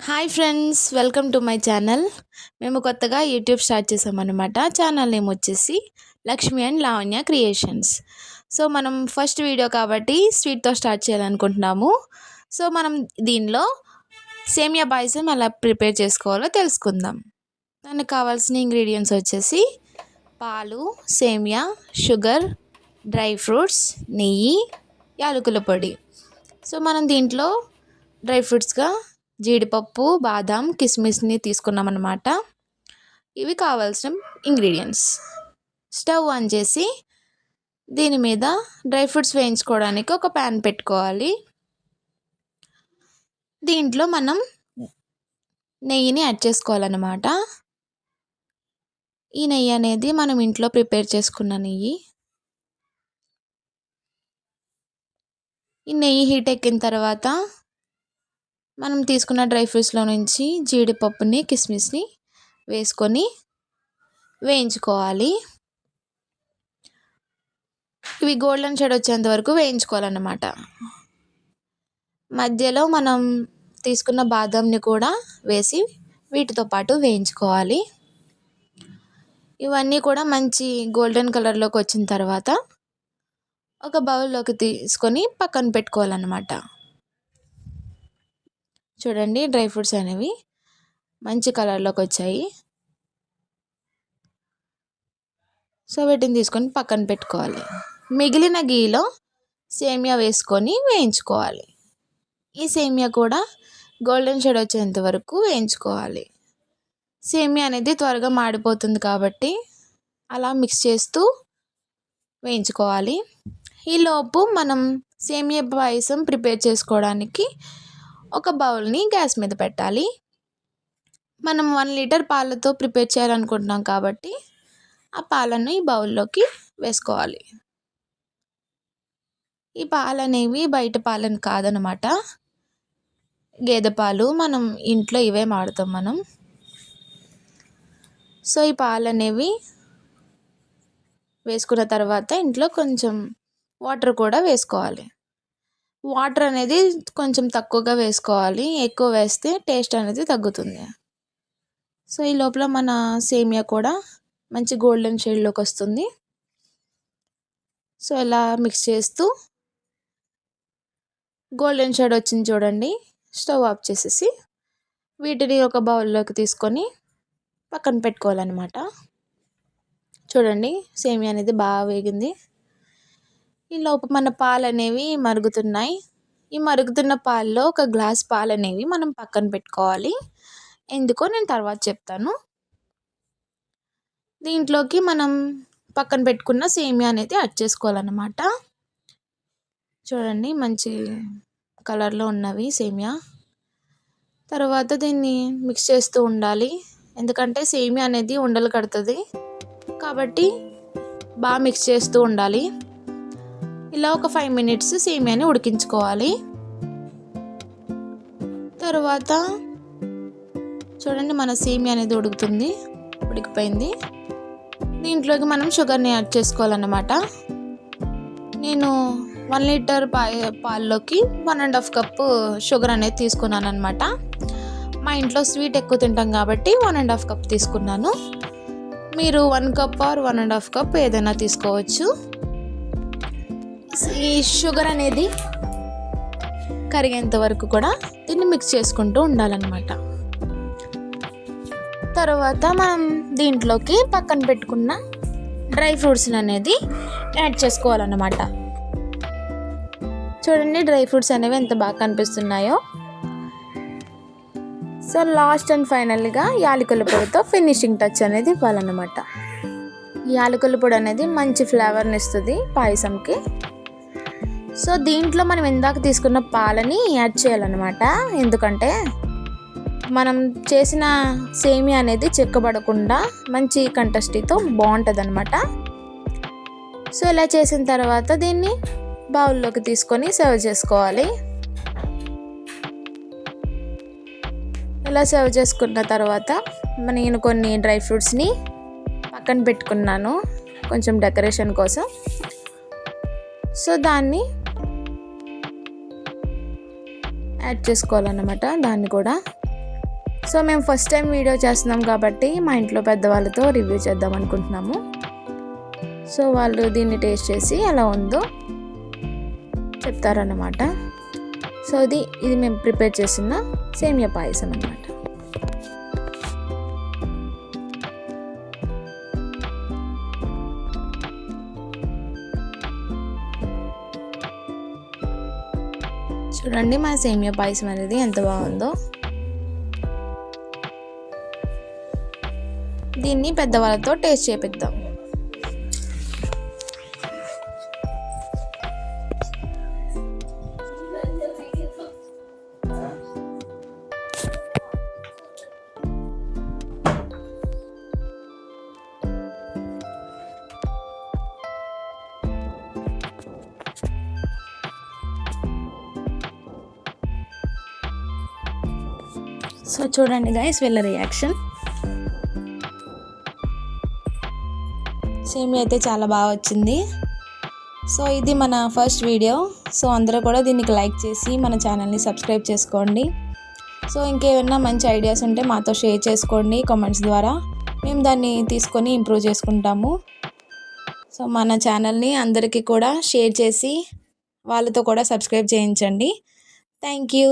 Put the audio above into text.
Hi friends, welcome to my channel. మేము కొత్తగా YouTube start చేసామన్నమాట. ఛానల్ నేమ్ వచ్చేసి Lakshmi and Lavanya creations. So మనం ఫస్ట్ వీడియో కాబట్టి స్వీట్తో స్టార్ట్ చేయాలనుకుంటున్నాము. సో మనం దీనిలో సేమియా పాయసం ఎలా ప్రిపేర్ చేసుకోవాలో తెలుసుకుందాం. దానికి కావాల్సిన ఇంగ్రీడియంట్స్ వచ్చేసి పాలు, సేమియా, షుగర్, డ్రై ఫ్రూట్స్, నెయ్యి, యాలకుల పొడి. సో మనం దీంట్లో డ్రై ఫ్రూట్స్గా జీడిపప్పు, బాదాం, కిస్మిస్ని తీసుకున్నామన్నమాట. ఇవి కావాల్సిన ఇంగ్రీడియంట్స్. స్టవ్ ఆన్ చేసి దీని మీద డ్రై ఫ్రూట్స్ వేయించుకోవడానికి ఒక ప్యాన్ పెట్టుకోవాలి. దీంట్లో మనం నెయ్యిని యాడ్ చేసుకోవాలన్నమాట. ఈ నెయ్యి అనేది మనం ఇంట్లో ప్రిపేర్ చేసుకున్న నెయ్యి. ఈ నెయ్యి హీట్ ఎక్కిన తర్వాత మనం తీసుకున్న డ్రై ఫ్రూట్స్లో నుంచి జీడిపప్పుని, కిస్మిస్ని వేసుకొని వేయించుకోవాలి. ఇవి గోల్డెన్ షేడ్ వచ్చేంత వరకు వేయించుకోవాలన్నమాట. మధ్యలో మనం తీసుకున్న బాదంని కూడా వేసి వీటితో పాటు వేయించుకోవాలి. ఇవన్నీ కూడా మంచి గోల్డెన్ కలర్లోకి వచ్చిన తర్వాత ఒక బౌల్లోకి తీసుకొని పక్కన పెట్టుకోవాలన్నమాట. చూడండి, డ్రై ఫ్రూట్స్ అనేవి మంచి కలర్లోకి వచ్చాయి. సో వీటిని తీసుకొని పక్కన పెట్టుకోవాలి. మిగిలిన గీలో సేమియా వేసుకొని వేయించుకోవాలి. ఈ సేమియా కూడా గోల్డెన్ షేడ్ వచ్చేంత వరకు వేయించుకోవాలి. సేమియా అనేది త్వరగా మాడిపోతుంది కాబట్టి అలా మిక్స్ చేస్తూ వేయించుకోవాలి. ఈలోపు మనం సేమియా పాయసం ప్రిపేర్ చేసుకోవడానికి ఒక బౌల్ని గ్యాస్ మీద పెట్టాలి. మనం 1 లీటర్ పాలతో ప్రిపేర్ చేయాలనుకుంటున్నాం కాబట్టి ఆ పాలను ఈ బౌల్లోకి వేసుకోవాలి. ఈ పాలు అనేవి బయట పాలను కాదనమాట, గేదె పాలు. మనం ఇంట్లో ఇవే వాడతాం మనం. సో ఈ పాలు అనేవి వేసుకున్న తర్వాత ఇంట్లో కొంచెం వాటర్ కూడా వేసుకోవాలి. వాటర్ అనేది కొంచెం తక్కువగా వేసుకోవాలి, ఎక్కువ వేస్తే టేస్ట్ అనేది తగ్గుతుంది. సో ఈ లోపల మన సేమియా కూడా మంచి గోల్డెన్ షేడ్లోకి వస్తుంది. సో ఇలా మిక్స్ చేస్తూ గోల్డెన్ షేడ్ వచ్చింది చూడండి. స్టవ్ ఆఫ్ చేసేసి వీటిని ఒక బౌల్లోకి తీసుకొని పక్కన పెట్టుకోవాలన్నమాట. చూడండి, సేమియా అనేది బాగా వేగింది. ఈ లోపు మన పాలు అనేవి మరుగుతున్నాయి. ఈ మరుగుతున్న పాలలో ఒక గ్లాస్ పాలు అనేవి మనం పక్కన పెట్టుకోవాలి. ఎందుకో నేను తర్వాత చెప్తాను. దీంట్లోకి మనం పక్కన పెట్టుకున్న సేమియా అనేది యాడ్ చేసుకోవాలన్నమాట. చూడండి, మంచి కలర్లో ఉన్నవి సేమియా. తర్వాత దీన్ని మిక్స్ చేస్తూ ఉండాలి, ఎందుకంటే సేమియా అనేది ఉండలు కడుతుంది కాబట్టి బాగా మిక్స్ చేస్తూ ఉండాలి. ఇలా ఒక 5 మినిట్స్ సేమియాని ఉడికించుకోవాలి. తర్వాత చూడండి, మన సేమియా అనేది ఉడికిపోయింది. దీంట్లోకి మనం షుగర్ని యాడ్ చేసుకోవాలన్నమాట. నేను 1 లీటర్ పాల్లోకి 1.5 కప్పు షుగర్ అనేది తీసుకున్నాను అనమాట. మా ఇంట్లో స్వీట్ ఎక్కువ తింటాం కాబట్టి 1.5 కప్ తీసుకున్నాను. మీరు 1 కప్ ఆర్ 1.5 కప్ ఏదైనా తీసుకోవచ్చు. ఈ షుగర్ అనేది కరిగేంత వరకు కూడా దీన్ని మిక్స్ చేసుకుంటూ ఉండాలన్నమాట. తర్వాత మనం దీంట్లోకి పక్కన పెట్టుకున్న డ్రై ఫ్రూట్స్ అనేది యాడ్ చేసుకోవాలన్నమాట. చూడండి, డ్రై ఫ్రూట్స్ అనేవి ఎంత బాగా కనిపిస్తున్నాయో. సో లాస్ట్ అండ్ ఫైనల్గా యాలకుల పొడితో ఫినిషింగ్ టచ్ అనేది ఇవ్వాలన్నమాట. యాలకుల పొడి అనేది మంచి ఫ్లేవర్ని ఇస్తుంది పాయసంకి. సో దీంట్లో మనం ఇందాక తీసుకున్న పాలని యాడ్ చేయాలన్నమాట, ఎందుకంటే మనం చేసిన సేమియా అనేది చిక్కబడకుండా మంచి కంటెస్టీతో బాగుంటుంది అనమాట. సో ఇలా చేసిన తర్వాత దీన్ని బౌల్లోకి తీసుకొని సర్వ్ చేసుకోవాలి. ఇలా సర్వ్ చేసుకున్న తర్వాత నేను కొన్ని డ్రై ఫ్రూట్స్ని పక్కన పెట్టుకున్నాను కొంచెం డెకరేషన్ కోసం. సో దాన్ని యాడ్ చేసుకోవాలన్నమాట. దాన్ని కూడా సో మేము ఫస్ట్ టైం వీడియో చేస్తున్నాం కాబట్టి మా ఇంట్లో పెద్దవాళ్ళతో రివ్యూ చేద్దాం అనుకుంటున్నాము. సో వాళ్ళు దీన్ని టేస్ట్ చేసి ఎలా ఉందో చెప్తారన్నమాట. సో ఇది మేము ప్రిపేర్ చేసిన సేమియా పాయసం అన్నమాట. చూడండి మా సేమియా పాయసం అనేది ఎంత బాగుందో. దీన్ని పెద్దవాళ్ళతో టేస్ట్ చేపిద్దాం. సో చూడండి గైస్ వీళ్ళ రియాక్షన్. సేమియా అయితే చాలా బాగా వచ్చింది. సో ఇది మన ఫస్ట్ వీడియో. సో అందరూ కూడా దీనికి లైక్ చేసి మన ఛానల్ని సబ్స్క్రైబ్ చేసుకోండి. సో ఇంకేమైనా మంచి ఐడియాస్ ఉంటే మాతో షేర్ చేసుకోండి కామెంట్స్ ద్వారా. మేము దాన్ని తీసుకొని ఇంప్రూవ్ చేసుకుంటాము. సో మన ఛానల్ని అందరికీ కూడా షేర్ చేసి వాళ్ళతో కూడా సబ్స్క్రైబ్ చేయించండి. Thank you.